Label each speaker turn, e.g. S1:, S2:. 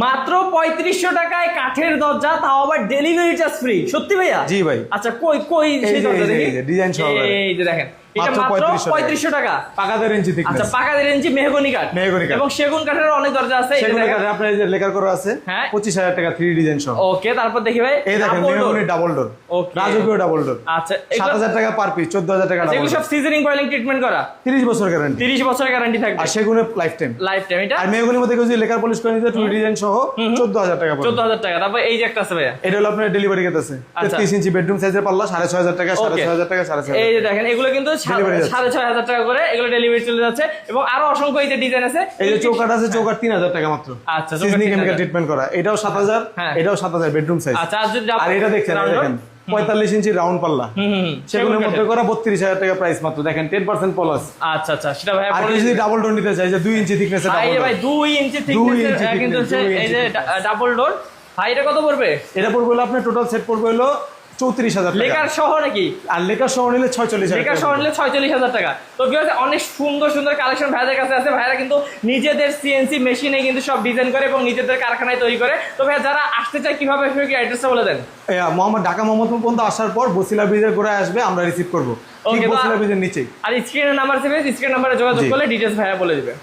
S1: মাত্র 3500 টাকায় কাঠের দরজা, তাও আবার ডেলিভারি চার্জ ফ্রি। সত্যি ভাইয়া?
S2: জি ভাই।
S1: আচ্ছা কই কই সেই দরজা দেখি,
S2: ডিজাইন সহকারে।
S1: এই যে দেখেন, এটা মাত্র 3500 টাকা।
S2: পাকা 1.5 ইঞ্চি থিকনেস।
S1: আচ্ছা পাকা 1.5 ইঞ্চি মেহগনি কাঠ।
S2: মেহগনি কাঠ
S1: এবং সেগুন কাঠের অনেক দরজা আছে।
S2: সেগুন কাঠের আপনার এই যে লেকার করা আছে।
S1: হ্যাঁ
S2: 25000 টাকা 3 ডিজাইন সহ।
S1: ওকে, তারপর দেখি ভাই
S2: এই দেখেন মেহগনি ডাবল ডোর।
S1: ওকে,
S2: রাজকীয় ডাবল ডোর।
S1: আচ্ছা
S2: 7000 টাকা পার পিস, 14000 টাকা ডাবল।
S1: এগুলো সব সিজনিং বয়েলিং ট্রিটমেন্ট করা,
S2: 30 বছর গ্যারান্টি।
S1: 30 বছরের গ্যারান্টি থাকবে।
S2: আর সেগুনে লাইফ টাইম।
S1: Life time. এটা
S2: আর মেহগনির মধ্যে কেউ যদি লেকার পলিশ করে নিতে 2 ডিজাইন সহ 14000 টাকা পড়বে।
S1: 14000 টাকা। তারপর এই যে একটা আছে ভাইয়া,
S2: এটা হলো আপনার ডেলিভারি কেট আছে। 33 ইঞ্চি বেডরুম সাইজের পাল্লা 6500 টাকা, 6500 টাকা, 6500।
S1: এই যে দেখেন এগুলো কিন্তু 6500 টাকা করে এগুলো ডেলিভারি চলে যাচ্ছে। এবং আরো অসংখ্য এই যে ডিজাইন আছে।
S2: এই যে চৌকাঠ আছে, চৌকাঠ 3000 টাকা মাত্র।
S1: আচ্ছা
S2: সিজনিং কেমিক্যাল ট্রিটমেন্ট করা, এটাও 7000,
S1: হ্যাঁ।
S2: এটাও 7000 বেডরুম সাইজ।
S1: আচ্ছা
S2: আর এটা দেখছেন, এই দেখেন 45 ইঞ্চি রাউন্ড পাল্লা, সেগুলোর মধ্যে করা 32000 টাকা প্রাইস মাত্র। দেখেন 10% প্লাস।
S1: আচ্ছা আচ্ছা, সেটা ভাই
S2: আর যদি ডাবল ডোর নিতে চাই যে 2 ইঞ্চি থিকনেসের ডাবল ডোর।
S1: ভাই 2 ইঞ্চি থিকনেসের কিন্তু এই যে ডাবল ডোর। ভাই এটা কত পড়বে?
S2: এটা পড়বে হলো আপনার টোটাল সেট পড়বে হলো 34000 টাকা।
S1: লেকার সহ নাকি?
S2: আর লেকার সহ নিলে 46000
S1: লেকার সহ নিলে 46000 টাকা। তো ভিউয়ার্স অনেক সুন্দর সুন্দর কালেকশন ভাইদের কাছে আছে। ভাইরা কিন্তু নিজেদের সিএনসি মেশিনে কিন্তু সব ডিজাইন করে এবং নিজেদের কারখানায় তৈরি করে। তো ভাই যারা আসতে চায় কিভাবে আসবে, কি অ্যাড্রেসটা বলে দেন।
S2: ঢাকা মোহাম্মদপুর পর্যন্ত আসার পর বসিলা ব্রিজের গোড়ায় আসবে, আমরা রিসিভ করবো।
S1: ওকে,
S2: বসিলা ব্রিজের নিচেই।
S1: আর স্ক্রিনের নাম্বার আছে, স্ক্রিন নাম্বারে যোগাযোগ করলে ডিটেইলস ভাইয়া বলে দিবে।